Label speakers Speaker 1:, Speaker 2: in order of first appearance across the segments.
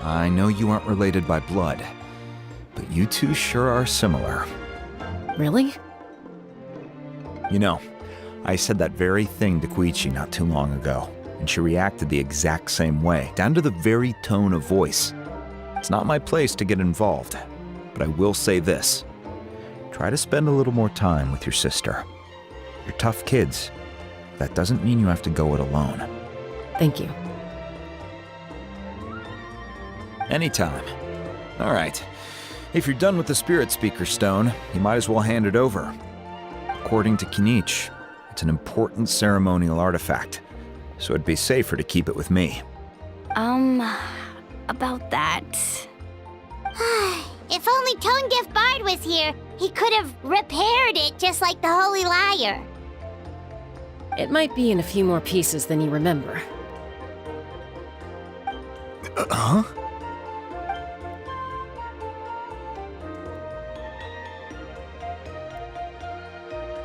Speaker 1: I know you aren't related by blood, but you two sure are similar.
Speaker 2: Really?
Speaker 1: You know, I said that very thing to Koichi not too long ago, and she reacted the exact same way, down to the very tone of voice. It's not my place to get involved, but I will say this. Try to spend a little more time with your sister. You're tough kids. That doesn't mean you have to go it alone.
Speaker 2: Thank you.
Speaker 1: Anytime. All right. If you're done with the Spirit Speaker Stone, you might as well hand it over. According to Kinich, it's an important ceremonial artifact, so it'd be safer to keep it with me.
Speaker 3: About that... If only Tone-Deaf Bard was here, he could have repaired it just like the Holy Liar.
Speaker 2: It might be in a few more pieces than you remember.
Speaker 1: Huh?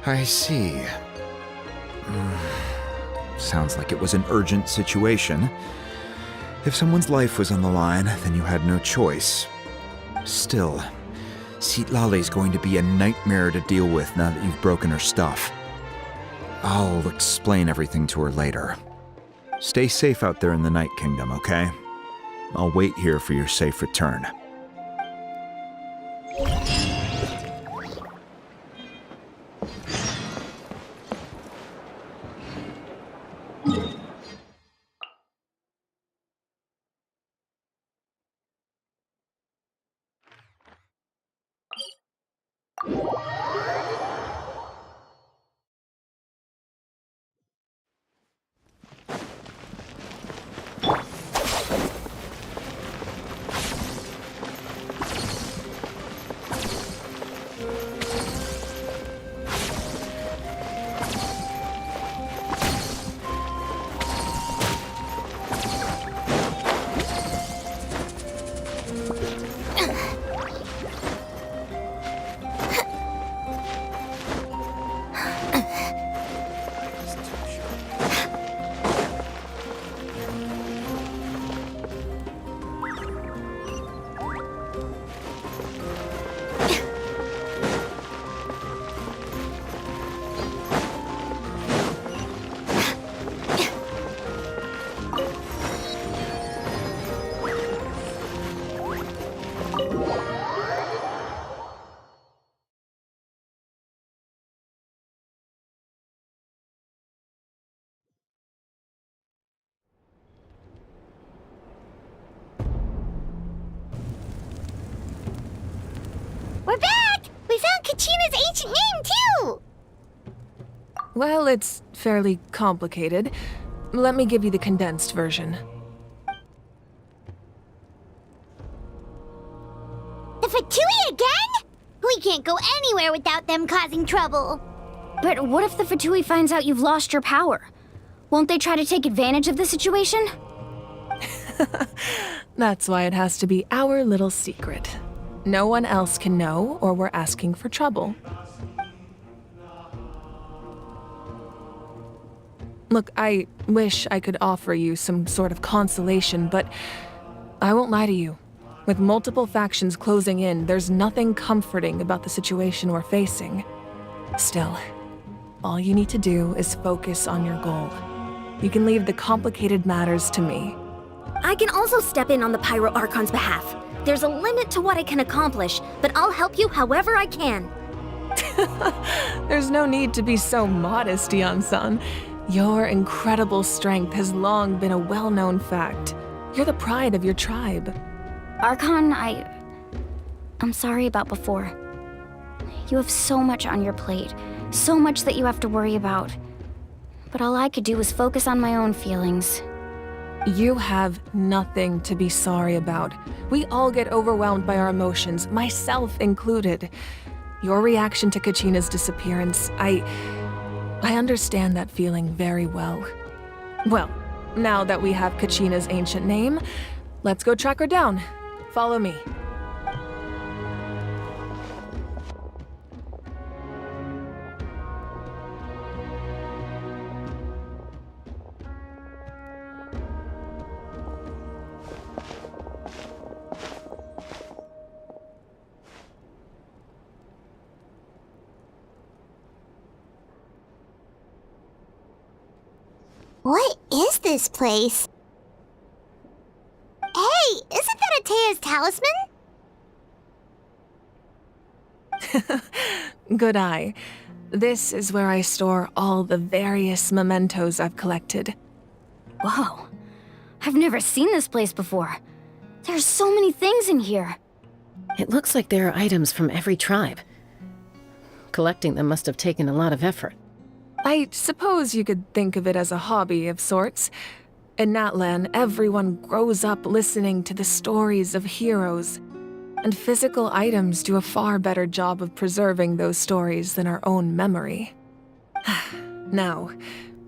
Speaker 1: I see. Sounds like it was an urgent situation. If someone's life was on the line, then you had no choice. Still, Citlali's going to be a nightmare to deal with now that you've broken her stuff. I'll explain everything to her later. Stay safe out there in the Night Kingdom, okay? I'll wait here for your safe return.
Speaker 3: We're back! We found Kachina's ancient name, too!
Speaker 4: Well, it's fairly complicated. Let me give you the condensed version.
Speaker 3: The Fatui again? We can't go anywhere without them causing trouble.
Speaker 5: But what if the Fatui finds out you've lost your power? Won't they try to take advantage of the situation?
Speaker 4: That's why it has to be our little secret. No one else can know, or we're asking for trouble. Look, I wish I could offer you some sort of consolation, but I won't lie to you. With multiple factions closing in, there's nothing comforting about the situation we're facing. Still, all you need to do is focus on your goal. You can leave the complicated matters to me.
Speaker 5: I can also step in on the Pyro Archon's behalf. There's a limit to what I can accomplish, but I'll help you however I can.
Speaker 4: There's no need to be so modest, Yan-san. Your incredible strength has long been a well-known fact. You're the pride of your tribe.
Speaker 5: Archon, I'm sorry about before. You have so much on your plate, so much that you have to worry about. But all I could do was focus on my own feelings.
Speaker 4: You have nothing to be sorry about. We all get overwhelmed by our emotions, myself included. Your reaction to Kachina's disappearance, I understand that feeling very well. Well, now that we have Kachina's ancient name, let's go track her down. Follow me.
Speaker 3: What is this place? Hey, isn't that Atea's talisman?
Speaker 4: Good eye. This is where I store all the various mementos I've collected.
Speaker 5: Whoa. I've never seen this place before. There's so many things in here.
Speaker 2: It looks like there are items from every tribe. Collecting them must have taken a lot of effort.
Speaker 4: I suppose you could think of it as a hobby of sorts. In Natlan, everyone grows up listening to the stories of heroes, and physical items do a far better job of preserving those stories than our own memory. Now,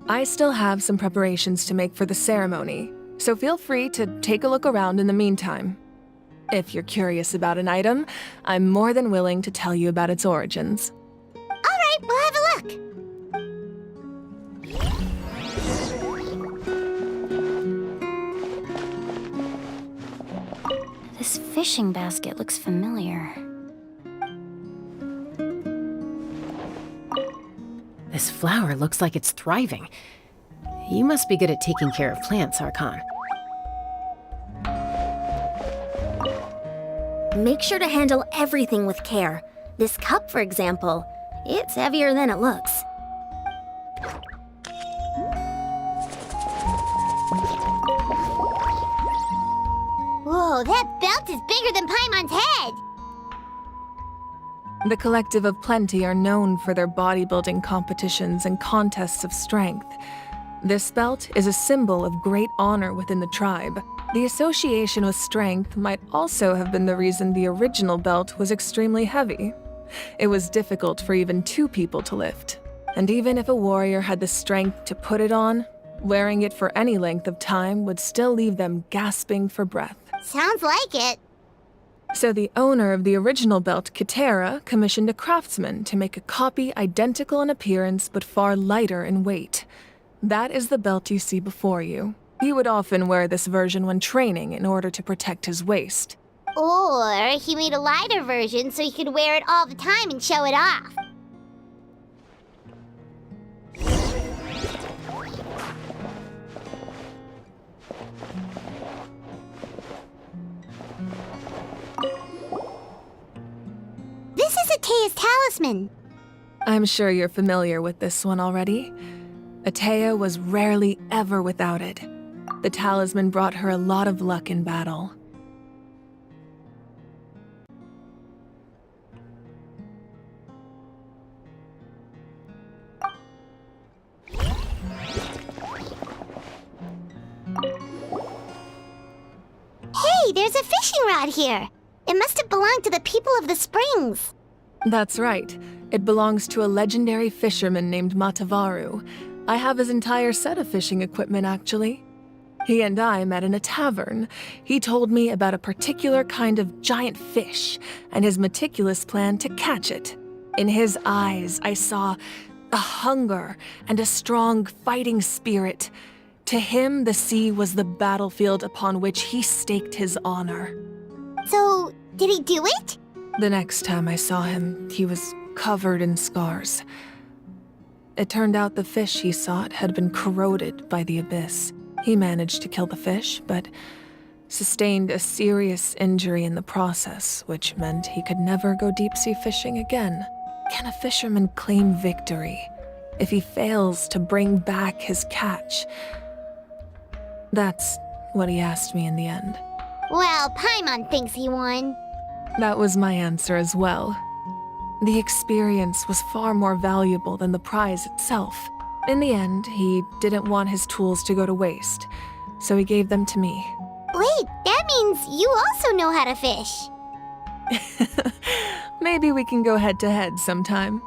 Speaker 4: I still have some preparations to make for the ceremony, so feel free to take a look around in the meantime. If you're curious about an item, I'm more than willing to tell you about its origins.
Speaker 3: Alright, we'll have a look.
Speaker 5: This fishing basket looks familiar.
Speaker 2: This flower looks like it's thriving. You must be good at taking care of plants, Archon.
Speaker 6: Make sure to handle everything with care. This cup, for example, it's heavier than it looks.
Speaker 3: Whoa, that belt is bigger than Paimon's head!
Speaker 4: The Collective of Plenty are known for their bodybuilding competitions and contests of strength. This belt is a symbol of great honor within the tribe. The association with strength might also have been the reason the original belt was extremely heavy. It was difficult for even 2 people to lift. And even if a warrior had the strength to put it on, wearing it for any length of time would still leave them gasping for breath.
Speaker 3: Sounds like it.
Speaker 4: So the owner of the original belt, Kitera, commissioned a craftsman to make a copy identical in appearance but far lighter in weight. That is the belt you see before you. He would often wear this version when training in order to protect his waist.
Speaker 3: Or he made a lighter version so he could wear it all the time and show it off. This is Atea's talisman.
Speaker 4: I'm sure you're familiar with this one already. Atea was rarely ever without it. The talisman brought her a lot of luck in battle.
Speaker 3: Hey, there's a fishing rod here. It must have belonged to the people of the springs.
Speaker 4: That's right. It belongs to a legendary fisherman named Matavaru. I have his entire set of fishing equipment, actually. He and I met in a tavern. He told me about a particular kind of giant fish and his meticulous plan to catch it. In his eyes, I saw a hunger and a strong fighting spirit. To him, the sea was the battlefield upon which he staked his honor.
Speaker 3: So, did he do it?
Speaker 4: The next time I saw him, he was covered in scars. It turned out the fish he sought had been corroded by the abyss. He managed to kill the fish, but sustained a serious injury in the process, which meant he could never go deep-sea fishing again. Can a fisherman claim victory if he fails to bring back his catch? That's what he asked me in the end.
Speaker 3: Well, Paimon thinks he won.
Speaker 4: That was my answer as well. The experience was far more valuable than the prize itself. In the end, he didn't want his tools to go to waste, so he gave them to me.
Speaker 3: Wait, that means you also know how to fish.
Speaker 4: Maybe we can go head-to-head sometime.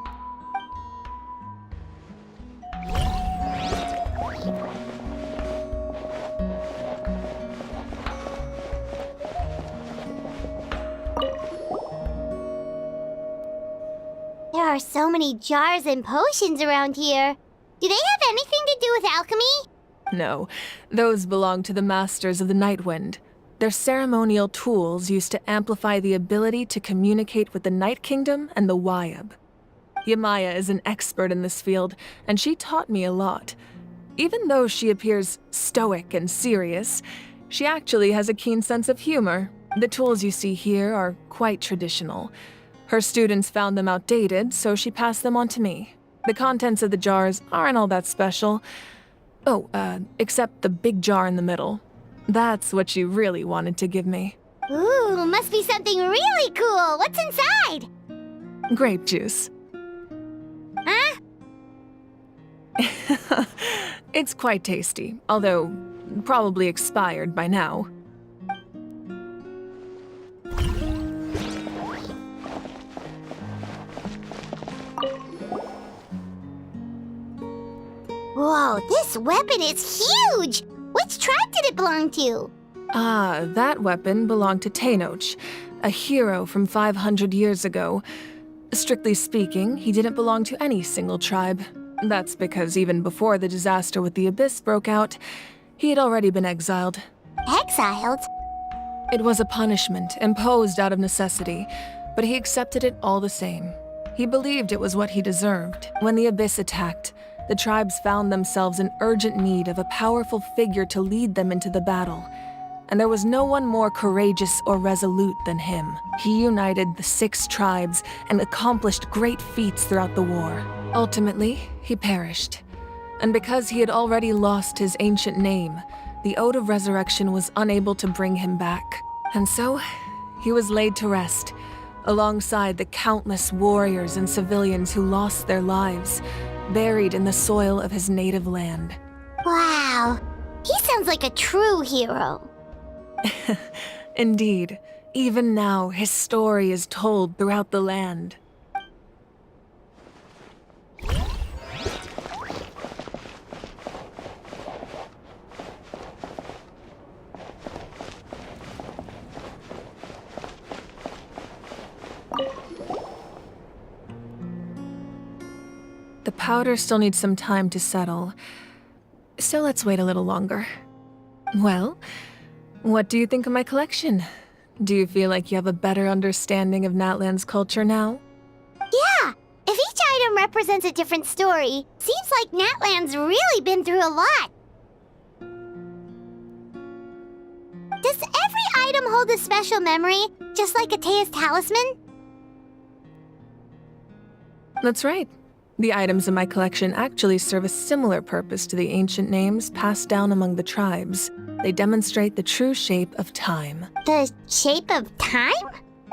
Speaker 3: There are so many jars and potions around here. Do they have anything to do with alchemy?
Speaker 4: No, those belong to the Masters of the Nightwind. They're ceremonial tools used to amplify the ability to communicate with the Night Kingdom and the Wyab. Yamaya is an expert in this field, and she taught me a lot. Even though she appears stoic and serious, she actually has a keen sense of humor. The tools you see here are quite traditional. Her students found them outdated, so she passed them on to me. The contents of the jars aren't all that special. Oh, except the big jar in the middle. That's what she really wanted to give me.
Speaker 3: Ooh, must be something really cool. What's inside?
Speaker 4: Grape juice.
Speaker 3: Huh?
Speaker 4: It's quite tasty, although probably expired by now.
Speaker 3: Whoa, this weapon is huge! Which tribe did it belong to?
Speaker 4: Ah, that weapon belonged to Tenoch, a hero from 500 years ago. Strictly speaking, he didn't belong to any single tribe. That's because even before the disaster with the Abyss broke out, he had already been exiled.
Speaker 3: Exiled?
Speaker 4: It was a punishment imposed out of necessity, but he accepted it all the same. He believed it was what he deserved. When the Abyss attacked, the tribes found themselves in urgent need of a powerful figure to lead them into the battle. And there was no one more courageous or resolute than him. He united the 6 tribes and accomplished great feats throughout the war. Ultimately, he perished. And because he had already lost his ancient name, the Ode of Resurrection was unable to bring him back. And so, he was laid to rest, alongside the countless warriors and civilians who lost their lives, buried in the soil of his native land.
Speaker 3: Wow, he sounds like a true hero.
Speaker 4: Indeed, even now his story is told throughout the land. The powder still needs some time to settle, so let's wait a little longer. Well, what do you think of my collection? Do you feel like you have a better understanding of Natlan's culture now?
Speaker 3: Yeah, if each item represents a different story, seems like Natlan's really been through a lot. Does every item hold a special memory, just like Atea's talisman?
Speaker 4: That's right. The items in my collection actually serve a similar purpose to the ancient names passed down among the tribes. They demonstrate the true shape of time.
Speaker 3: The shape of time?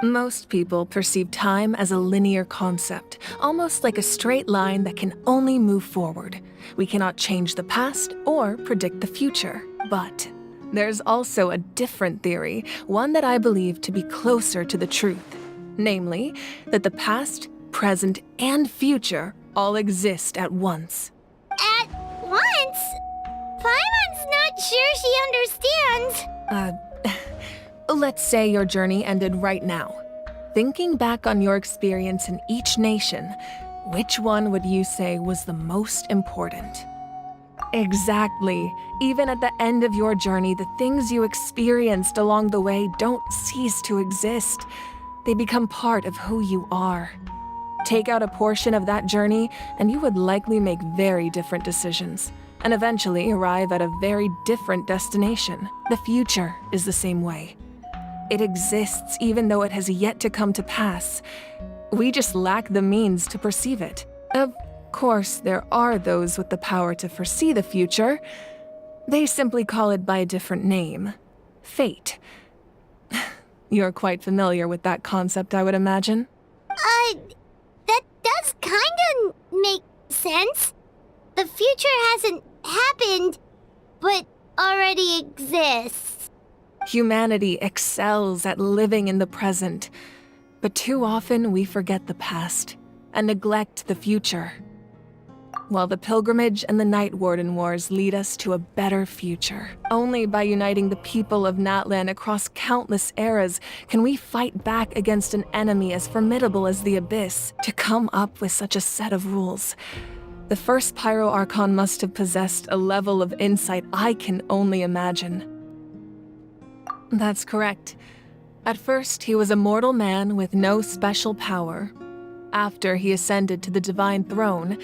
Speaker 4: Most people perceive time as a linear concept, almost like a straight line that can only move forward. We cannot change the past or predict the future. But there's also a different theory, one that I believe to be closer to the truth. Namely, that the past, present, and future all exist at once.
Speaker 3: At once? Paimon's not sure she understands.
Speaker 4: Let's say your journey ended right now. Thinking back on your experience in each nation, which one would you say was the most important? Exactly. Even at the end of your journey, the things you experienced along the way don't cease to exist. They become part of who you are. Take out a portion of that journey, and you would likely make very different decisions, and eventually arrive at a very different destination. The future is the same way. It exists even though it has yet to come to pass. We just lack the means to perceive it. Of course, there are those with the power to foresee the future. They simply call it by a different name. Fate. You're quite familiar with that concept, I would imagine.
Speaker 3: That does kinda make sense. The future hasn't happened, but already exists.
Speaker 4: Humanity excels at living in the present, but too often we forget the past and neglect the future. While the pilgrimage and the Night Warden Wars lead us to a better future. Only by uniting the people of Natlan across countless eras can we fight back against an enemy as formidable as the Abyss. To come up with such a set of rules, the first Pyro Archon must have possessed a level of insight I can only imagine. That's correct. At first, he was a mortal man with no special power. After he ascended to the Divine Throne,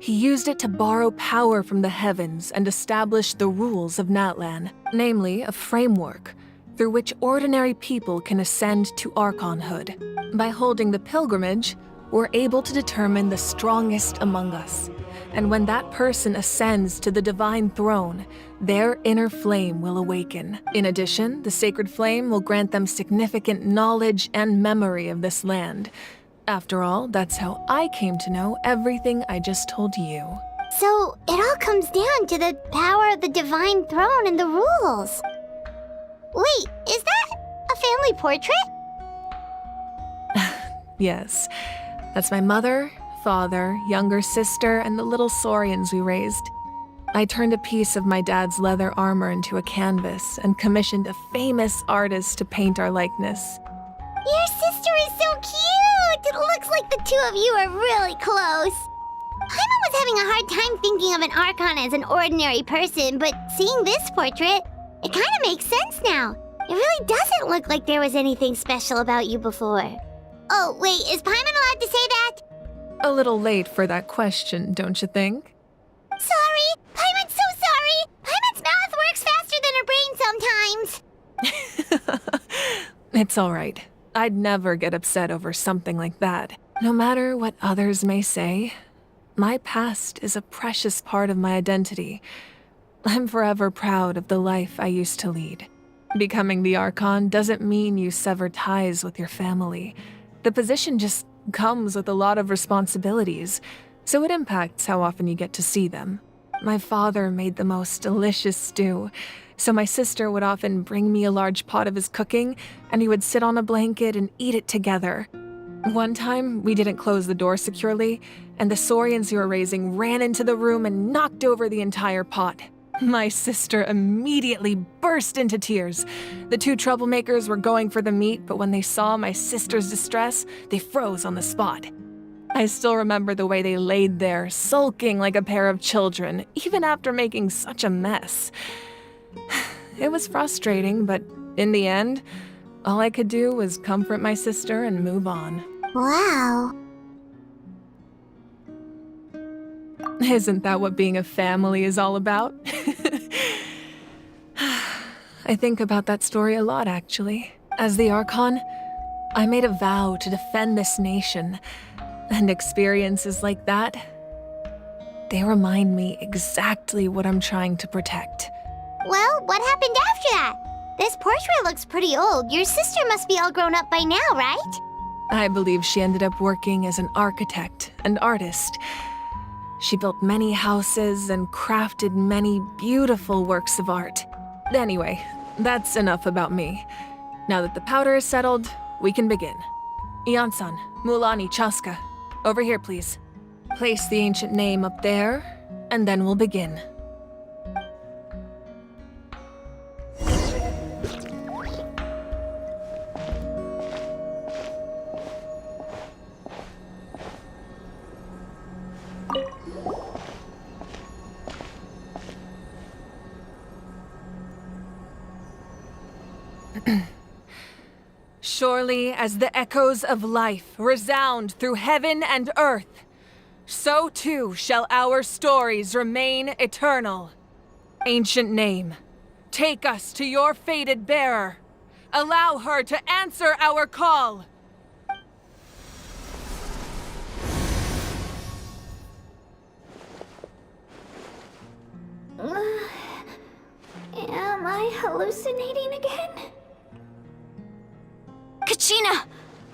Speaker 4: He used it to borrow power from the heavens and establish the rules of Natlan, namely a framework through which ordinary people can ascend to archonhood. By holding the pilgrimage, we're able to determine the strongest among us. And when that person ascends to the divine throne, their inner flame will awaken. In addition, the sacred flame will grant them significant knowledge and memory of this land. After all, that's how I came to know everything I just told you.
Speaker 3: So, it all comes down to the power of the divine throne and the rules. Wait, is that a family portrait?
Speaker 4: Yes, that's my mother, father, younger sister, and the little saurians we raised. I turned a piece of my dad's leather armor into a canvas and commissioned a famous artist to paint our likeness.
Speaker 3: Your sister is so cute! It looks like the two of you are really close. Paimon was having a hard time thinking of an Archon as an ordinary person, but seeing this portrait, it kind of makes sense now. It really doesn't look like there was anything special about you before. Oh, wait, is Paimon allowed to say that?
Speaker 4: A little late for that question, don't you think?
Speaker 3: Sorry! Paimon's so sorry! Paimon's mouth works faster than her brain sometimes!
Speaker 4: It's all right. I'd never get upset over something like that. No matter what others may say, my past is a precious part of my identity. I'm forever proud of the life I used to lead. Becoming the Archon doesn't mean you sever ties with your family. The position just comes with a lot of responsibilities, so it impacts how often you get to see them. My father made the most delicious stew, so my sister would often bring me a large pot of his cooking, and we would sit on a blanket and eat it together. One time, we didn't close the door securely, and the saurians we were raising ran into the room and knocked over the entire pot. My sister immediately burst into tears. The two troublemakers were going for the meat, but when they saw my sister's distress, they froze on the spot. I still remember the way they laid there, sulking like a pair of children, even after making such a mess. It was frustrating, but in the end, all I could do was comfort my sister and move on.
Speaker 3: Wow.
Speaker 4: Isn't that what being a family is all about? I think about that story a lot, actually. As the Archon, I made a vow to defend this nation, and experiences like that, they remind me exactly what I'm trying to protect.
Speaker 3: Well, what happened after that? This portrait looks pretty old. Your sister must be all grown up by now, right?
Speaker 4: I believe she ended up working as an architect and artist. She built many houses and crafted many beautiful works of art. Anyway, that's enough about me. Now that the powder is settled, we can begin. Ian-san, Mulani, Chaska, over here, please. Place the ancient name up there, and then we'll begin. Surely as the echoes of life resound through heaven and earth, so too shall our stories remain eternal. Ancient name, take us to your fated bearer. Allow her to answer our call.
Speaker 3: Am I hallucinating again?
Speaker 5: Kachina,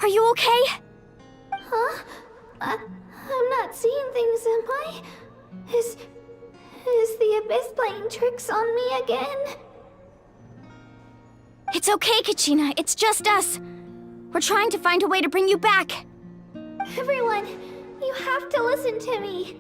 Speaker 5: are you okay?
Speaker 3: Huh? I'm not seeing things, am I? Is the Abyss playing tricks on me again?
Speaker 5: It's okay, Kachina. It's just us. We're trying to find a way to bring you back.
Speaker 3: Everyone, you have to listen to me.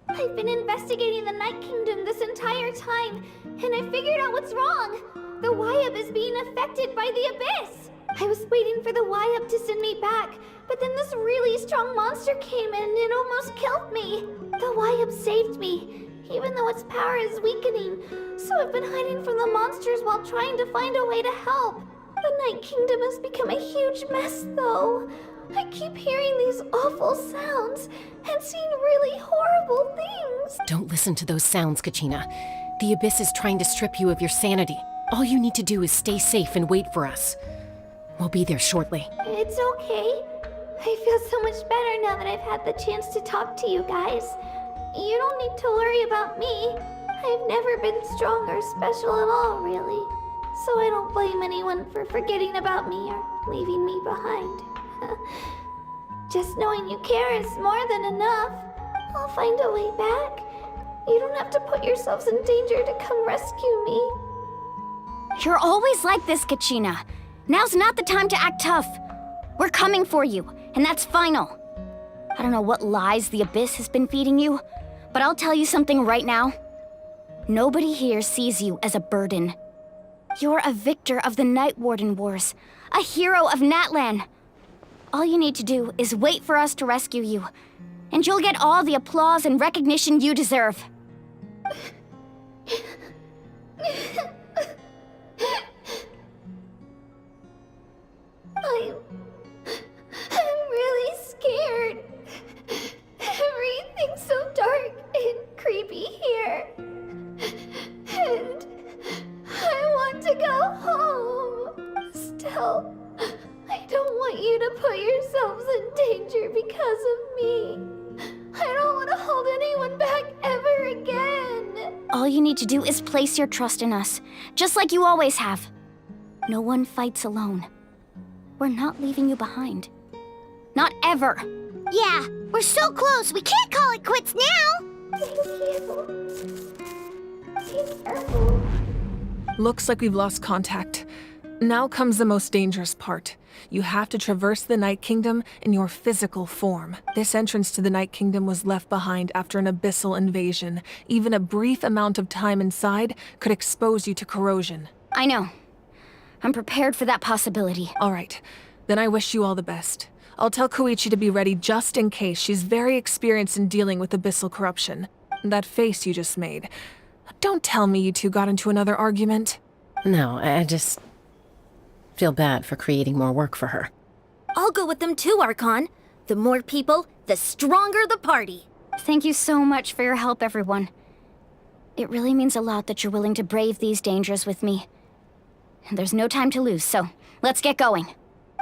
Speaker 3: I've been investigating the Night Kingdom this entire time, and I figured out what's wrong. The Wyup is being affected by the Abyss. I was waiting for the Wyup to send me back, but then this really strong monster came in and almost killed me. The Wyup saved me, even though its power is weakening, so I've been hiding from the monsters while trying to find a way to help. The Night Kingdom has become a huge mess, though. I keep hearing these awful sounds and seeing really horrible things.
Speaker 2: Don't listen to those sounds, Kachina. The Abyss is trying to strip you of your sanity. All you need to do is stay safe and wait for us. We'll be there shortly.
Speaker 3: It's okay. I feel so much better now that I've had the chance to talk to you guys. You don't need to worry about me. I've never been strong or special at all, really. So I don't blame anyone for forgetting about me or leaving me behind. Just knowing you care is more than enough. I'll find a way back. You don't have to put yourselves in danger to come rescue me.
Speaker 5: You're always like this, Kachina. Now's not the time to act tough. We're coming for you, and that's final. I don't know what lies the Abyss has been feeding you, but I'll tell you something right now. Nobody here sees you as a burden. You're a victor of the Night Warden Wars, a hero of Natlan. All you need to do is wait for us to rescue you, and you'll get all the applause and recognition you deserve.
Speaker 3: I'm really scared. Everything's so dark and creepy here. And I want to go home. Still, I don't want you to put yourselves in danger because of me. I don't want to hold anyone back ever again.
Speaker 5: All you need to do is place your trust in us, just like you always have. No one fights alone. We're not leaving you behind. Not ever.
Speaker 6: Yeah, we're so close, we can't call it quits now!
Speaker 3: Thank you. Be careful.
Speaker 4: Looks like we've lost contact. Now comes the most dangerous part. You have to traverse the Night Kingdom in your physical form. This entrance to the Night Kingdom was left behind after an abyssal invasion. Even a brief amount of time inside could expose you to corrosion.
Speaker 5: I know. I'm prepared for that possibility.
Speaker 4: All right, then I wish you all the best. I'll tell Koichi to be ready just in case. She's very experienced in dealing with abyssal corruption. That face you just made. Don't tell me you two got into another argument.
Speaker 2: No, I just feel bad for creating more work for her.
Speaker 6: I'll go with them too, Archon. The more people, the stronger the party.
Speaker 5: Thank you so much for your help, everyone. It really means a lot that you're willing to brave these dangers with me. And there's no time to lose, so let's get going.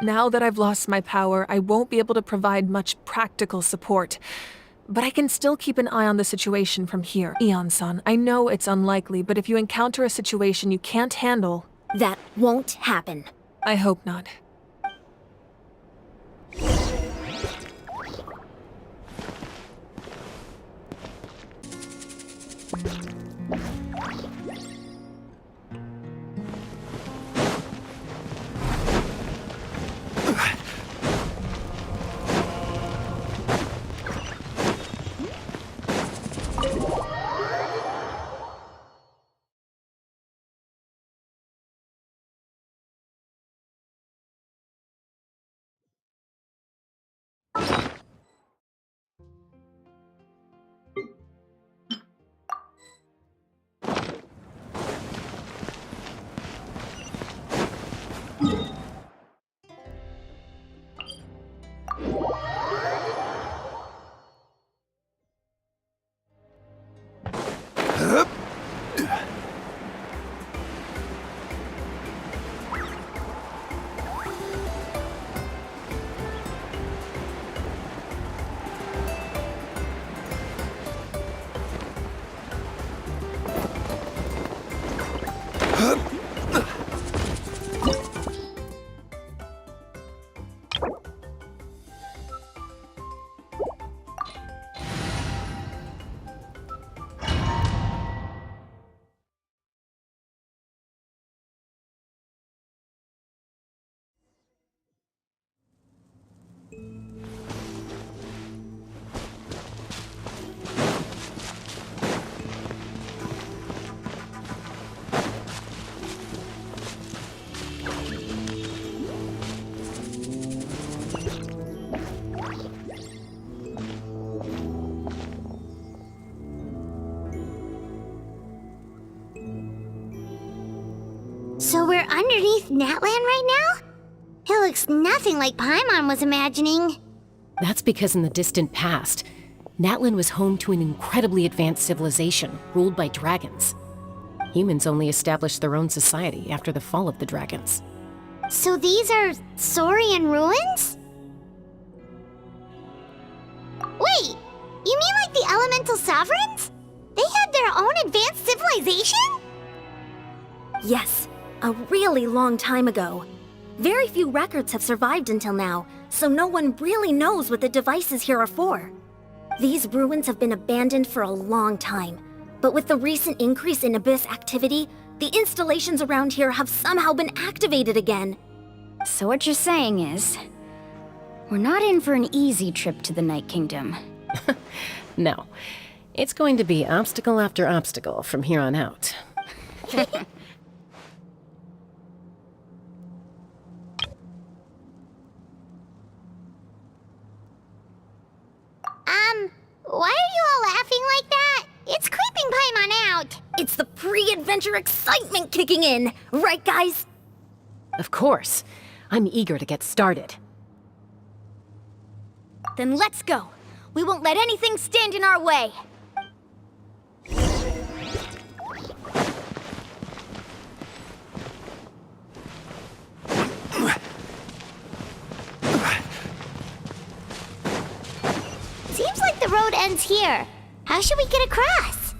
Speaker 4: Now that I've lost my power, I won't be able to provide much practical support. But I can still keep an eye on the situation from here. Eon-san, I know it's unlikely, but if you encounter a situation you can't handle...
Speaker 6: That won't happen.
Speaker 4: I hope not.
Speaker 6: So we're underneath Natlan right now? It looks nothing like Paimon was imagining.
Speaker 2: That's because in the distant past, Natlan was home to an incredibly advanced civilization ruled by dragons. Humans only established their own society after the fall of the dragons.
Speaker 6: So these are Saurian ruins? Wait, you mean like the elemental sovereigns? They had their own advanced civilization?
Speaker 7: Yes, a really long time ago. Very few records have survived until now, so no one really knows what the devices here are for. These ruins have been abandoned for a long time, but with the recent increase in Abyss activity, the installations around here have somehow been activated again.
Speaker 5: So what you're saying is, we're not in for an easy trip to the Night Kingdom.
Speaker 2: No, it's going to be obstacle after obstacle from here on out.
Speaker 6: Why are you all laughing like that? It's creeping Paimon out.
Speaker 7: It's the pre-adventure excitement kicking in, right guys?
Speaker 2: Of course. I'm eager to get started.
Speaker 5: Then let's go. We won't let anything stand in our way.
Speaker 6: Seems like the road ends here. How should we get across?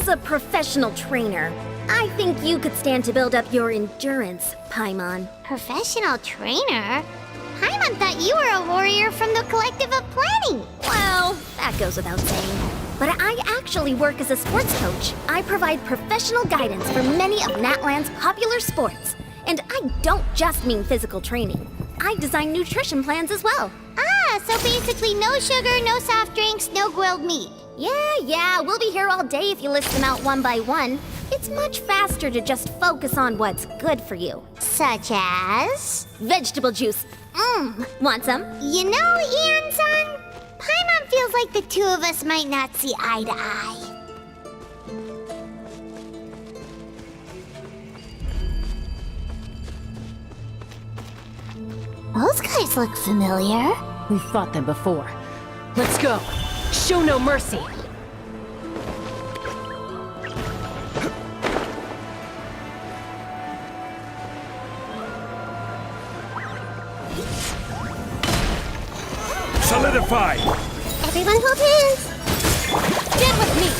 Speaker 7: As a professional trainer, I think you could stand to build up your endurance, Paimon.
Speaker 6: Professional trainer? Paimon thought you were a warrior from the Collective of Planning.
Speaker 7: Well, that goes without saying. But I actually work as a sports coach. I provide professional guidance for many of Natlan's popular sports. And I don't just mean physical training. I design nutrition plans as well.
Speaker 6: Ah, so basically no sugar, no soft drinks, no grilled meat.
Speaker 7: Yeah, we'll be here all day if you list them out one by one. It's much faster to just focus on what's good for you.
Speaker 6: Such as?
Speaker 7: Vegetable juice. Want some?
Speaker 6: You know, Ian-san, Paimon feels like the two of us might not see eye to eye. Those guys look familiar.
Speaker 2: We've fought them before. Let's go. Show no mercy.
Speaker 8: Solidify!
Speaker 6: Everyone hold hands.
Speaker 2: Stand with me.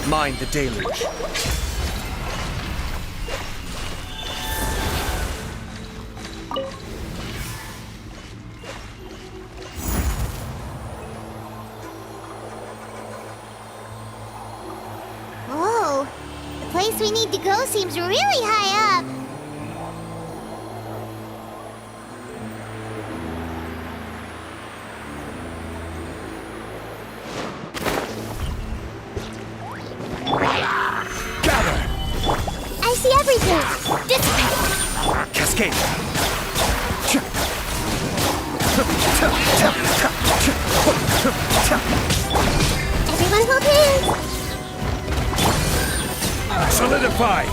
Speaker 8: Mind the deluge.
Speaker 6: Whoa, the place we need to go seems really high up.
Speaker 8: Gather!
Speaker 6: I see everything. Dissipate.
Speaker 8: Cascade!
Speaker 6: Everyone hold hands.
Speaker 8: Solidify!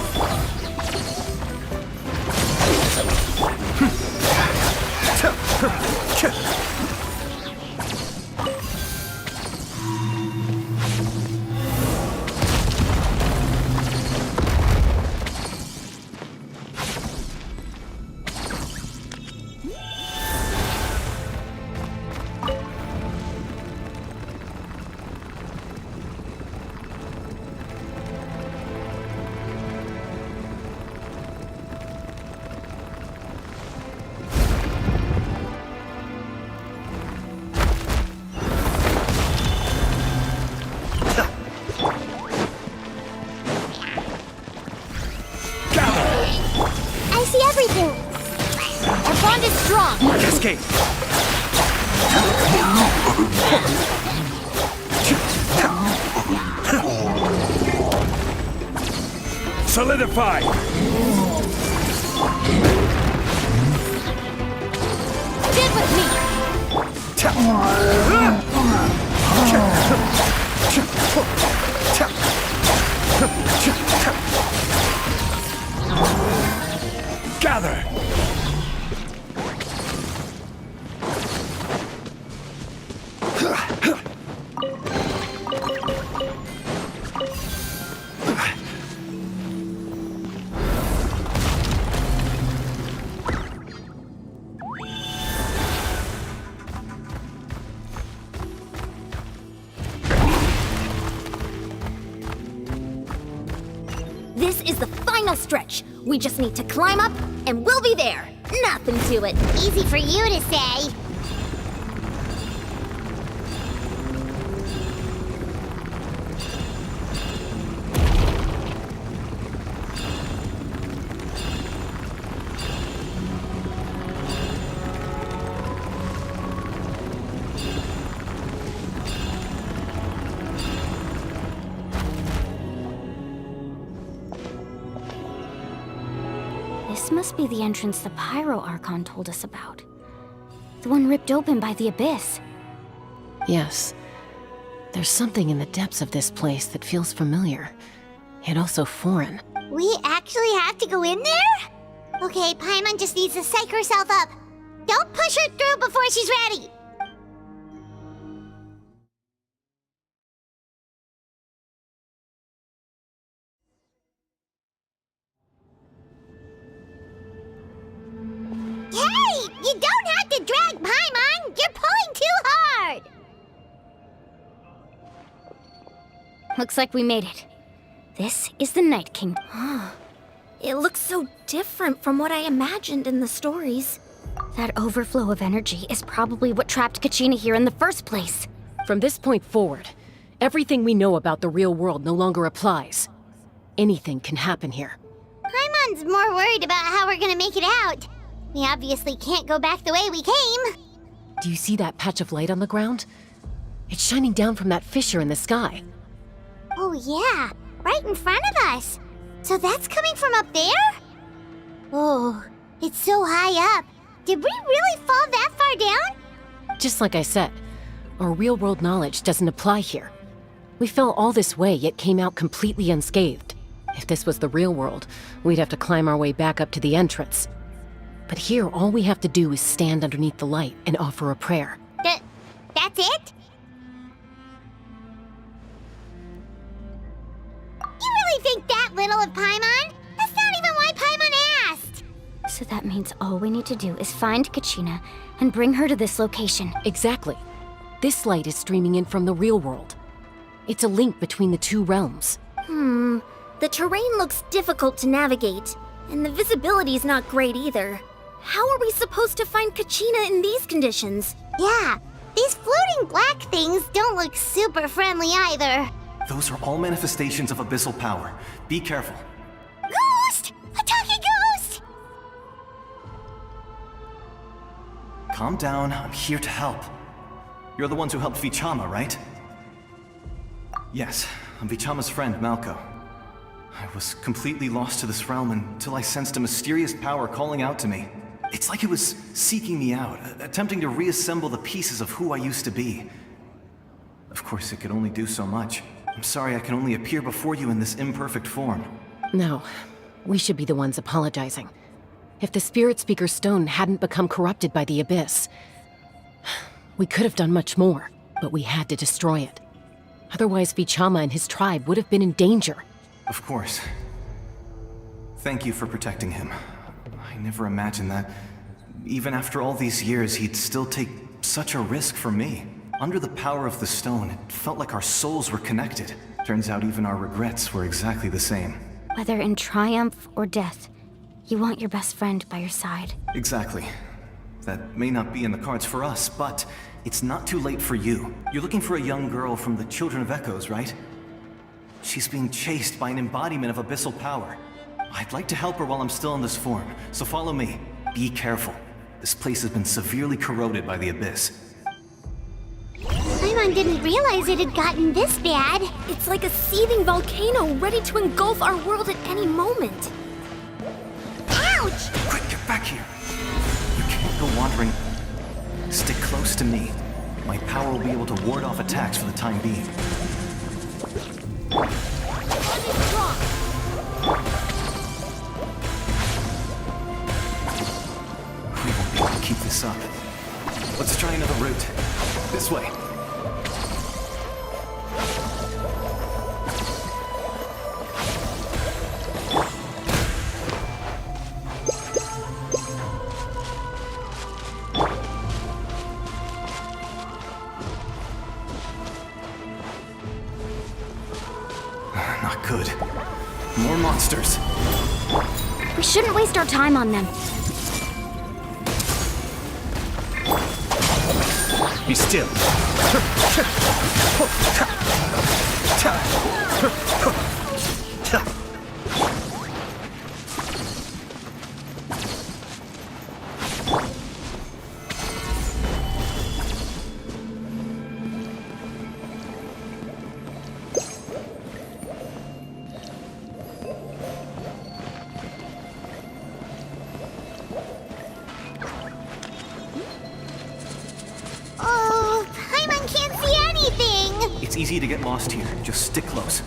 Speaker 6: I see everything. Our bond is strong.
Speaker 8: Cascade! Solidify!
Speaker 3: Get with me!
Speaker 8: Gather!
Speaker 7: This is the final stretch. We just need to climb up, and we'll be there. Nothing to it.
Speaker 6: Easy for you to say.
Speaker 5: This must be the entrance the Pyro Archon told us about. The one ripped open by the Abyss.
Speaker 2: Yes. There's something in the depths of this place that feels familiar, yet also foreign.
Speaker 6: We actually have to go in there? Okay, Paimon just needs to psych herself up. Don't push her through before she's ready. Hey! You don't have to drag Paimon! You're pulling too hard!
Speaker 5: Looks like we made it. This is the Night Kingdom.
Speaker 7: It looks so different from what I imagined in the stories.
Speaker 5: That overflow of energy is probably what trapped Kachina here in the first place.
Speaker 2: From this point forward, everything we know about the real world no longer applies. Anything can happen here.
Speaker 6: Paimon's more worried about how we're gonna make it out. We obviously can't go back the way we came.
Speaker 2: Do you see that patch of light on the ground? It's shining down from that fissure in the sky.
Speaker 6: Oh yeah, right in front of us. So that's coming from up there? Oh, it's so high up. Did we really fall that far down?
Speaker 2: Just like I said, our real-world knowledge doesn't apply here. We fell all this way, yet came out completely unscathed. If this was the real world, we'd have to climb our way back up to the entrance. But here, all we have to do is stand underneath the light and offer a prayer.
Speaker 6: That's it? You really think that little of Paimon? That's not even why Paimon asked!
Speaker 5: So that means all we need to do is find Kachina and bring her to this location.
Speaker 2: Exactly. This light is streaming in from the real world. It's a link between the two realms.
Speaker 7: The terrain looks difficult to navigate, and the visibility's not great either. How are we supposed to find Kachina in these conditions?
Speaker 6: Yeah, these floating black things don't look super friendly either.
Speaker 9: Those are all manifestations of abyssal power. Be careful.
Speaker 6: Ghost! A talking ghost!
Speaker 9: Calm down, I'm here to help. You're the ones who helped Vichama, right? Yes, I'm Vichama's friend, Malko. I was completely lost to this realm until I sensed a mysterious power calling out to me. It's like it was seeking me out, attempting to reassemble the pieces of who I used to be. Of course, it could only do so much. I'm sorry I can only appear before you in this imperfect form.
Speaker 2: No, we should be the ones apologizing. If the Spirit Speaker's stone hadn't become corrupted by the Abyss, we could have done much more, but we had to destroy it. Otherwise, Vichama and his tribe would have been in danger.
Speaker 9: Of course. Thank you for protecting him. I never imagined that, even after all these years, he'd still take such a risk for me. Under the power of the stone, it felt like our souls were connected. Turns out even our regrets were exactly the same.
Speaker 5: Whether in triumph or death, you want your best friend by your side.
Speaker 9: Exactly. That may not be in the cards for us, but it's not too late for you. You're looking for a young girl from the Children of Echoes, right? She's being chased by an embodiment of abyssal power. I'd like to help her while I'm still in this form, so follow me. Be careful. This place has been severely corroded by the Abyss.
Speaker 6: I'm Paimon didn't realize it had gotten this bad.
Speaker 7: It's like a seething volcano ready to engulf our world at any moment.
Speaker 6: Ouch!
Speaker 9: Quick, get back here. You can't go wandering. Stick close to me. My power will be able to ward off attacks for the time being. We won't be able to keep this up. Let's try another route. This way. Not good. More monsters.
Speaker 5: We shouldn't waste our time on them.
Speaker 8: Be still.
Speaker 6: Oh, Paimon can't see anything!
Speaker 9: It's easy to get lost here. Just stick close.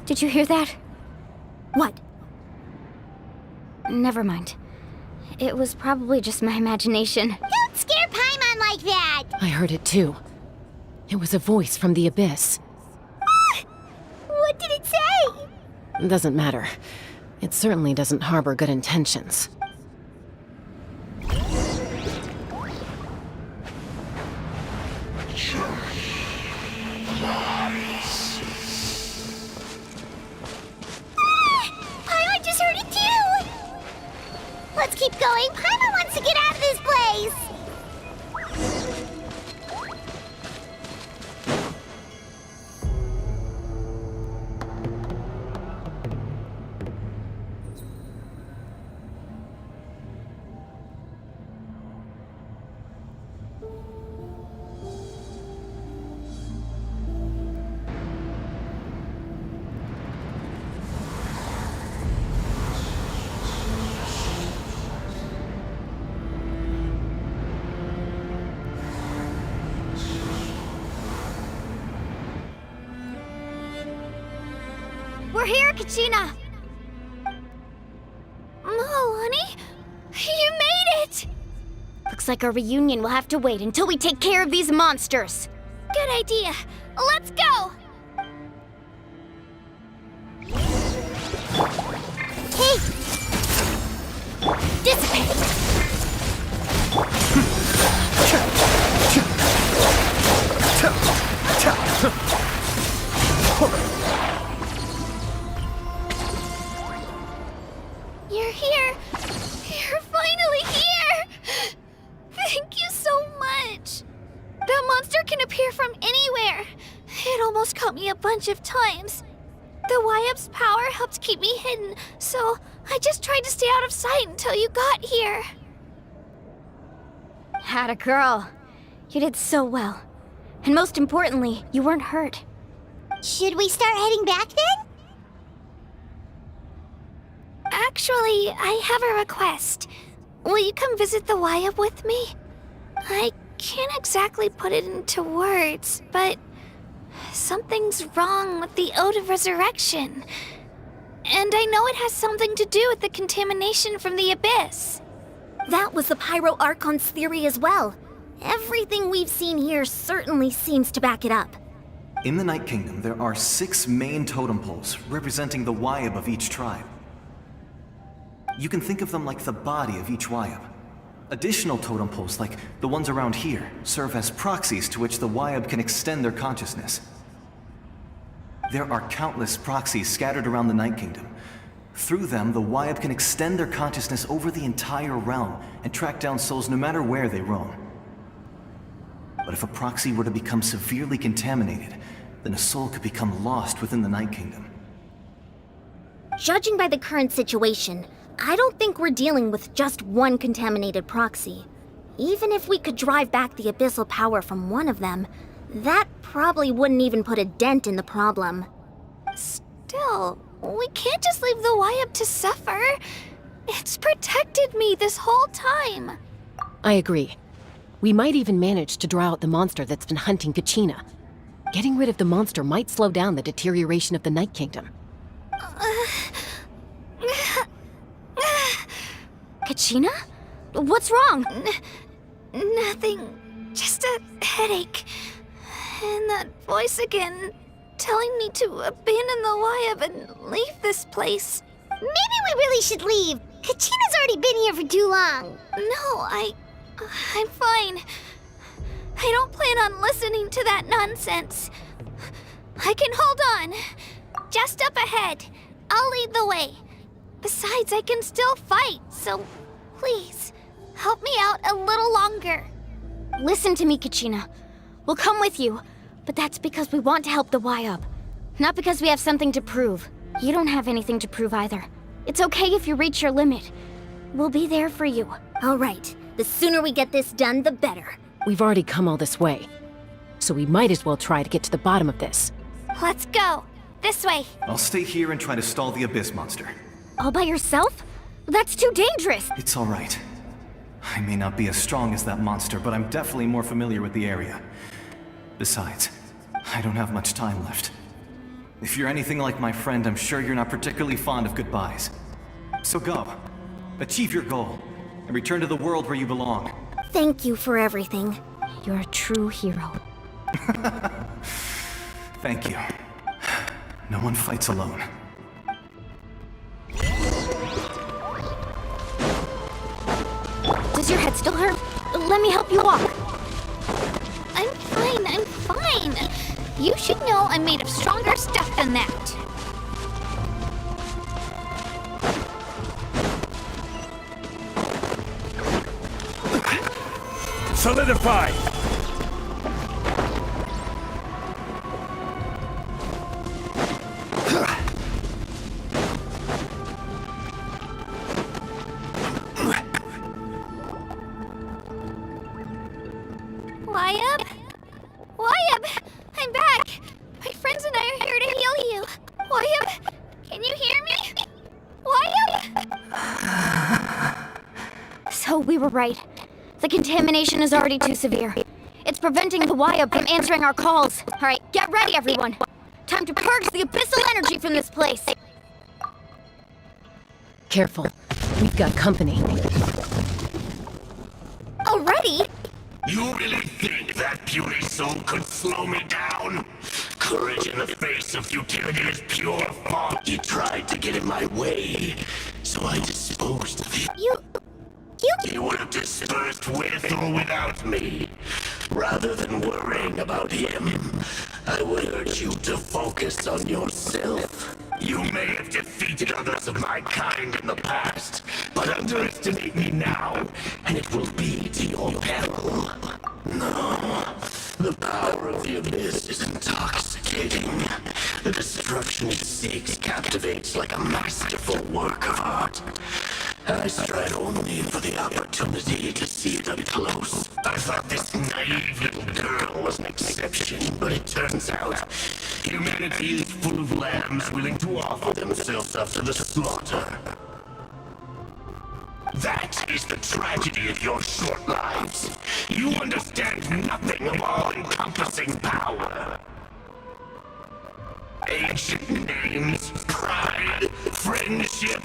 Speaker 5: Did you hear that?
Speaker 7: What?
Speaker 5: Never mind. It was probably just my imagination.
Speaker 6: Don't scare Paimon like that!
Speaker 2: I heard it too. It was a voice from the abyss.
Speaker 6: What did it say?
Speaker 2: It doesn't matter. It certainly doesn't harbor good intentions.
Speaker 6: Paimon just heard it too! Let's keep going. Paimon wants to get out of this place!
Speaker 3: We're here, Kachina! Oh, honey? You made it!
Speaker 5: Looks like our reunion will have to wait until we take care of these monsters.
Speaker 3: Good idea. Let's go!
Speaker 6: Hey!
Speaker 5: Dissipate!
Speaker 3: You're here! You're finally here! Thank you so much! That monster can appear from anywhere! It almost caught me a bunch of times. The Y-Up's power helped keep me hidden, so I just tried to stay out of sight until you got here.
Speaker 5: Had a girl. You did so well. And most importantly, you weren't hurt.
Speaker 6: Should we start heading back then?
Speaker 3: Actually, I have a request. Will you come visit the Y-Up with me? I can't exactly put it into words, but something's wrong with the Ode of Resurrection. And I know it has something to do with the contamination from the Abyss.
Speaker 7: That was the Pyro Archon's theory as well. Everything we've seen here certainly seems to back it up.
Speaker 9: In the Night Kingdom, there are 6 main totem poles representing the Wyab of each tribe. You can think of them like the body of each Wyab. Additional totem poles, like the ones around here, serve as proxies to which the Wyab can extend their consciousness. There are countless proxies scattered around the Night Kingdom. Through them, the Wyab can extend their consciousness over the entire realm and track down souls no matter where they roam. But if a proxy were to become severely contaminated, then a soul could become lost within the Night Kingdom.
Speaker 7: Judging by the current situation, I don't think we're dealing with just one contaminated proxy. Even if we could drive back the abyssal power from one of them, that probably wouldn't even put a dent in the problem.
Speaker 3: Still, we can't just leave the Wyab to suffer. It's protected me this whole time.
Speaker 2: I agree. We might even manage to draw out the monster that's been hunting Kachina. Getting rid of the monster might slow down the deterioration of the Night Kingdom.
Speaker 7: Kachina? What's wrong?
Speaker 3: Nothing. Just a headache. And that voice again, telling me to abandon the Wyab and leave this place.
Speaker 6: Maybe we really should leave. Kachina's already been here for too long.
Speaker 3: No, I'm fine. I don't plan on listening to that nonsense. I can hold on. Just up ahead. I'll lead the way. Besides, I can still fight, so please, help me out a little longer.
Speaker 7: Listen to me, Kachina. We'll come with you, but that's because we want to help the Wyab. Not because we have something to prove. You don't have anything to prove either. It's okay if you reach your limit. We'll be there for you. All right. The sooner we get this done, the better.
Speaker 2: We've already come all this way, so we might as well try to get to the bottom of this.
Speaker 3: Let's go. This way.
Speaker 9: I'll stay here and try to stall the Abyss monster.
Speaker 7: All by yourself? That's too dangerous.
Speaker 9: It's all right. I may not be as strong as that monster, but I'm definitely more familiar with the area. Besides, I don't have much time left. If you're anything like my friend, I'm sure you're not particularly fond of goodbyes. So go. Achieve your goal, and return to the world where you belong.
Speaker 7: Thank you for everything. You're a true hero.
Speaker 9: Thank you. No one fights alone.
Speaker 7: Does your head still hurt? Let me help you walk.
Speaker 3: I'm fine. You should know I'm made of stronger stuff than that.
Speaker 8: Solidify!
Speaker 3: Wyab? Wyab! I'm back! My friends and I are here to heal you. Wyab, can you hear me? Wyab?
Speaker 7: So we were right. The contamination is already too severe. It's preventing the Wyab from answering our calls. All right, get ready, everyone. Time to purge the abyssal energy from this place.
Speaker 2: Careful. We've got company.
Speaker 7: Already?
Speaker 10: You really think that puny soul could slow me down? Courage in the face of futility is pure fog. You tried to get in my way, so I disposed of you. You would have dispersed with or without me. Rather than worrying about him, I would urge you to focus on yourself. You may have defeated others of my kind in the past, but underestimate me now, and it will be to your peril. No, the power of the Abyss is intoxicating. The destruction it seeks captivates like a masterful work of art. I strive only for the opportunity to see it up close. I thought this naive little girl was an exception, but it turns out humanity is full of lambs willing to offer themselves up to the slaughter. That is the tragedy of your short lives. You understand nothing of all-encompassing power. Ancient names, pride, friendship,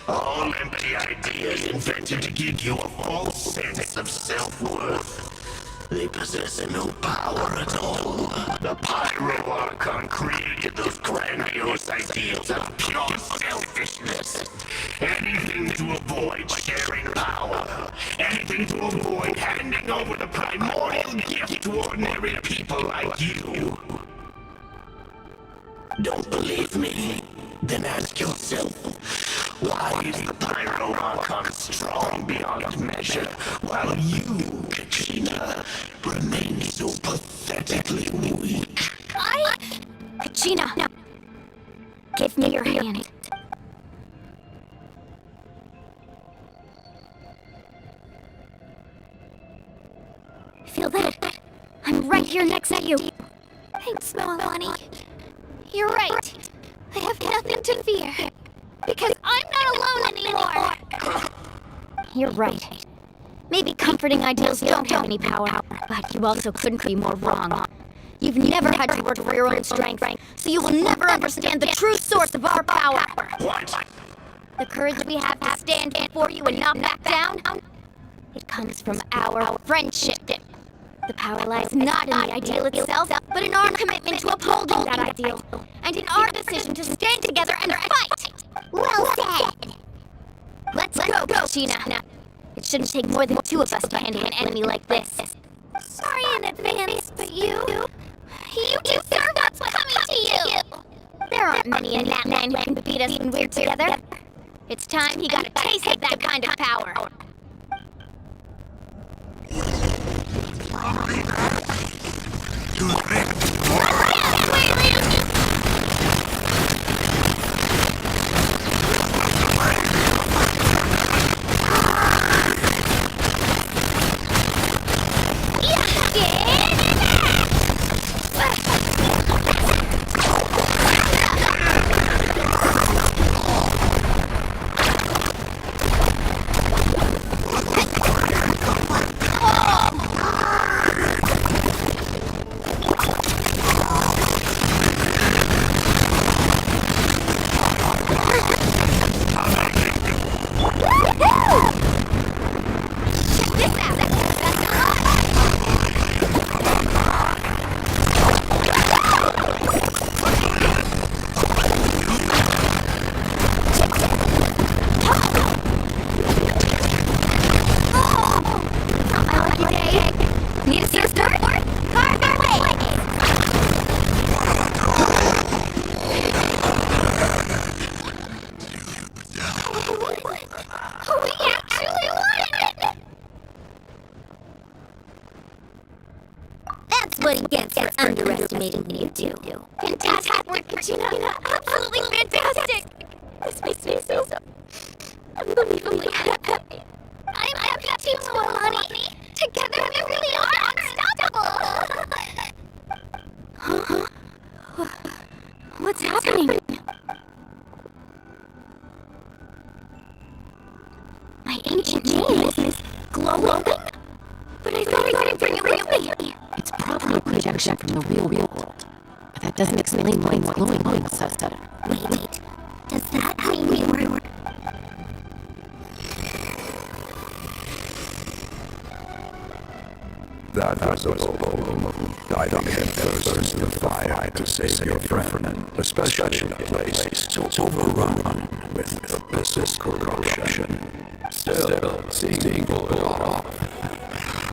Speaker 10: all empty ideas invented to give you a false sense of self-worth. They possess no power at all. The Pyro Archon created those grandiose ideals out of pure selfishness. Anything to avoid sharing power. Anything to avoid handing over the primordial gift to ordinary people like you. Don't believe me? Then ask yourself, why is the Pyro Archon strong beyond measure, while you, Kachina, remain so pathetically weak?
Speaker 5: Kachina! Give me your hand. Feel that? I'm right here next to you.
Speaker 3: Thanks, Milani. You're right. I have nothing to fear. Because I'm not alone anymore.
Speaker 5: You're right. Maybe comforting ideals don't have any power, but you also couldn't be more wrong. You've never had to work for your own strength, so you will never understand the true source of our power.
Speaker 10: What?
Speaker 5: The courage we have to stand before you and not back down, it comes from our friendship. The power lies not in the ideal itself, but in our commitment to upholding that ideal, and in our decision to stand together and fight.
Speaker 6: Well said.
Speaker 5: Let's go, Kachina. It shouldn't take more than two of us to handle an enemy like this.
Speaker 3: Sorry in advance, but you deserve what's coming to you.
Speaker 5: There aren't many in Natlan who can beat us when we're together. It's time he got a taste of that kind of power.
Speaker 7: What he gets for underestimating you two.
Speaker 3: Fantastic work, Kachina. Absolutely fantastic. This makes me so unbelievably happy. I'm happy too, Milani. Together we really are unstoppable.
Speaker 5: What's happening? My ancient chain is glowing. But I thought I couldn't bring it with me.
Speaker 2: It's probably a projection from the real world. But that doesn't explain why it's glowing so sudden.
Speaker 7: Wait. Does that mean we were...
Speaker 8: That was a bold diving headfirst into the fire to save your friend, especially in a place so overrun with abyssal corruption. Still, seeing pull it off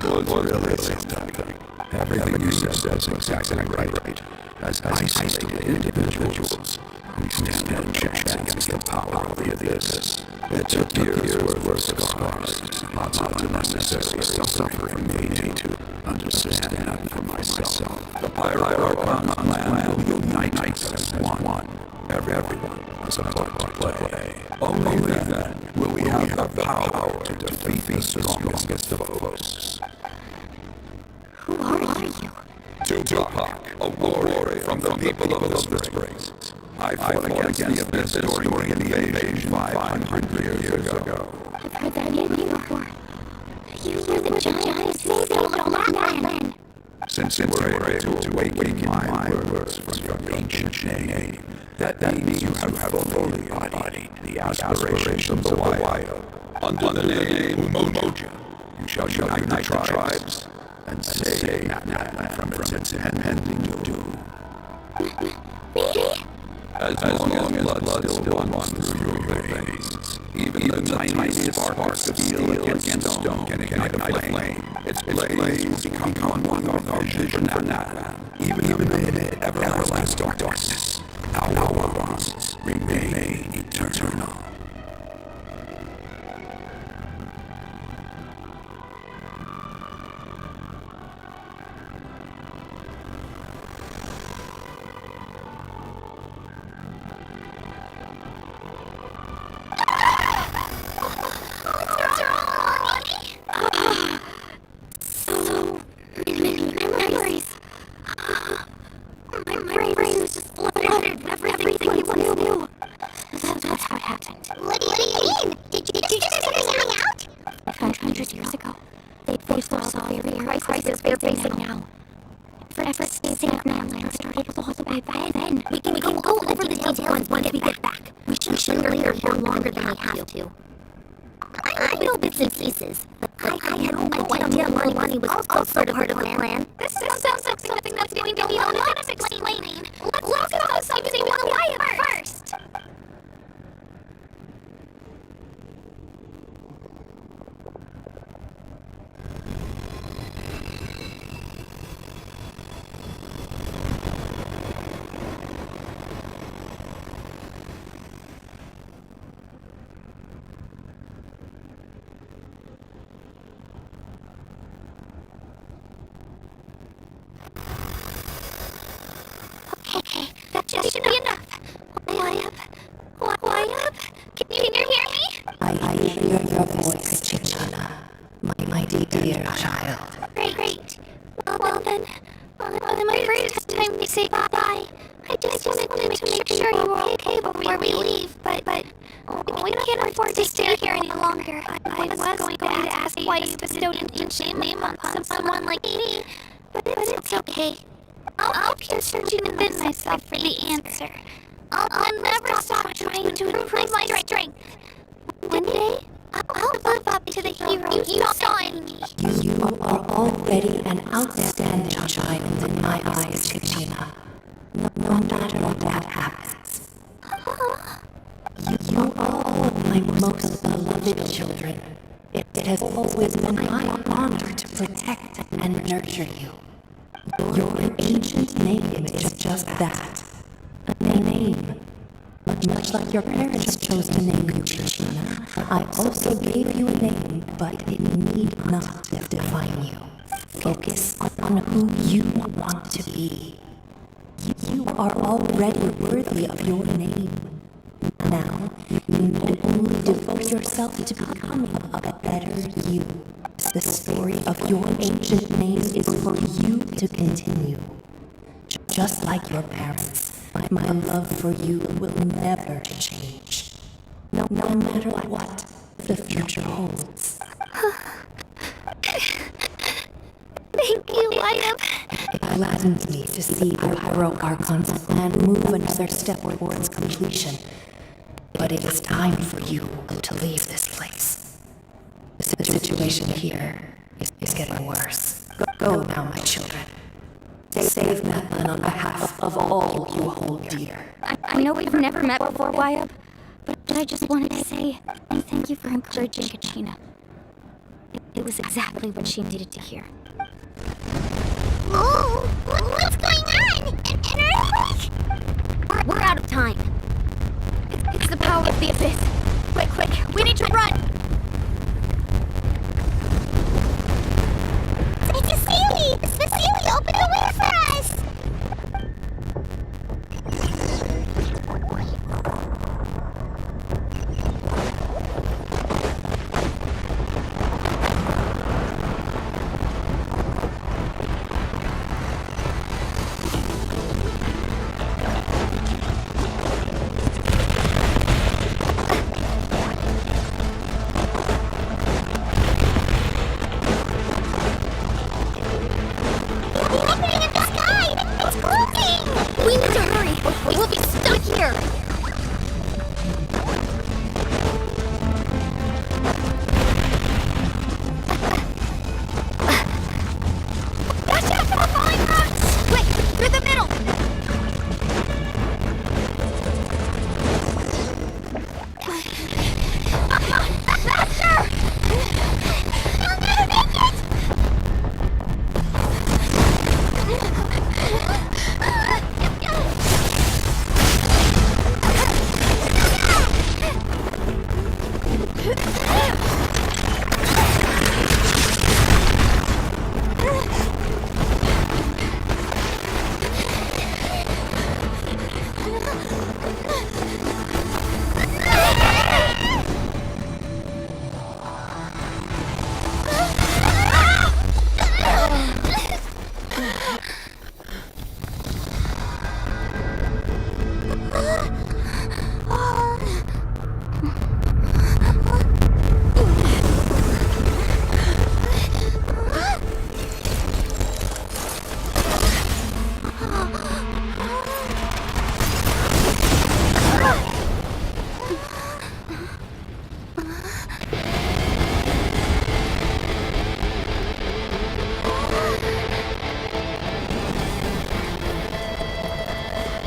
Speaker 8: was really something. Everything you said is exactly right. As isolated individuals, we stand no chance against the power of the abyss. It took years worth of scars, lots of unnecessary suffering for me to understand that for myself. The Pyro Archon's plan will unite us as one. Everyone has a part to play. Only then will we have the power to defeat the strongest foes.
Speaker 5: Who are you?
Speaker 8: Tupac, a warrior from the people of this race. I fought against the abyss during the invasion 500 years ago.
Speaker 5: I've heard that name before. You were the giant saving of Natlan.
Speaker 8: Since you were able to awaken my words from your ancient name, that means you have fully embodied the aspirations of the wild. Under the name Umoja, you shall unite the tribes and save Natlan from its impending doom. As long as blood still runs through your veins, even the tiniest sparks of steel against stone can ignite a flame. Its blaze will become one with our vision for Natlan, even amid everlasting darkness. Our
Speaker 5: racing now. For saving Natlan started all the way back then. We can go over the details once we get back. We shouldn't linger here longer than we have to. I know bits and pieces, but I had no idea money was also part of the plan.
Speaker 3: This sounds like something that's going to be a lot of explaining. Let's go outside saving the Wyatt first. Okay, that should be enough. Wyatt? Can you hear me?
Speaker 11: I hear your voice, Chichana, my dear child.
Speaker 3: Great. Well then, I'm afraid it's time to say bye. I just wanted to make sure you were okay before we leave, but we can't afford to stay here any longer. I was going to ask why you bestowed an ancient name on someone like me, but it's okay. I'll keep searching within myself for the answer. I'll never stop trying to improve my strength. One day, I'll live up to the hero you saw in me.
Speaker 11: You are already an outstanding child in my eyes, Chichina. No matter what happens. You are all my most beloved children. It has always been my honor to protect and nurture you. Your ancient name is just that. A name. Much like your parents chose to name you Chichina, I also gave you a name, but it need not define you. Focus on who you want to be. You are already worthy of your name. Now, you need only devote yourself to becoming a better you. The story of your ancient name is for you to continue. Just like your parents, my love for you will never change. No matter what the future holds.
Speaker 3: Thank you, Wyatt.
Speaker 11: It gladdens me to see our heroic Archon's plan move another step towards completion. But it is time for you to leave this place. The situation here is getting worse. Go now, my children. Save Natlan on behalf of all you hold dear.
Speaker 5: I know we've never met before, Wyatt, but I just wanted to say thank you for encouraging Kachina. It was exactly what she needed to hear.
Speaker 6: Oh, what's going on? An earthquake?
Speaker 5: We're out of time. It's the power of the abyss. Quick, we need to run!
Speaker 6: It's Cecily! Cecily, open the way for us!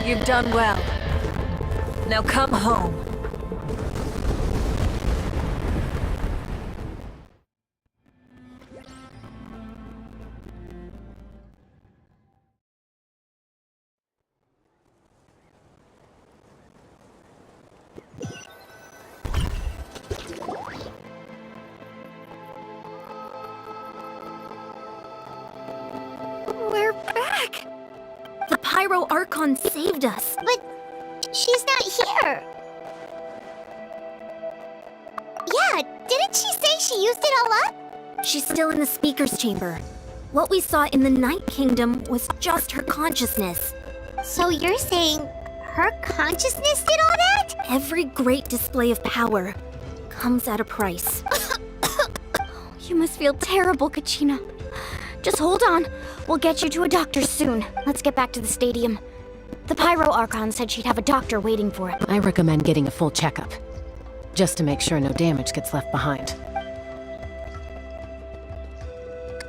Speaker 4: You've done well. Now come home.
Speaker 7: We're back! The Pyro Archon saved us.
Speaker 6: But she's not here. Yeah, didn't she say she used it all up?
Speaker 7: She's still in the Speaker's Chamber. What we saw in the Night Kingdom was just her consciousness.
Speaker 6: So you're saying her consciousness did all that?
Speaker 7: Every great display of power comes at a price. You must feel terrible, Kachina. Just hold on. We'll get you to a doctor soon. Let's get back to the stadium. The Pyro Archon said she'd have a doctor waiting for it.
Speaker 2: I recommend getting a full checkup, just to make sure no damage gets left behind.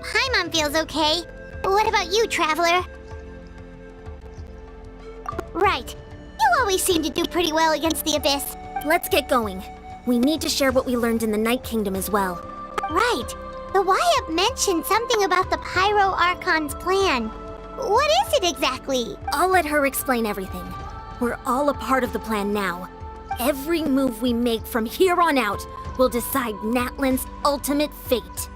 Speaker 6: Paimon feels okay. What about you, Traveler? Right. You always seem to do pretty well against the Abyss.
Speaker 7: Let's get going. We need to share what we learned in the Night Kingdom as well.
Speaker 6: Right. The Wyatt mentioned something about the Pyro Archon's plan. What is it exactly?
Speaker 7: I'll let her explain everything. We're all a part of the plan now. Every move we make from here on out will decide Natlan's ultimate fate.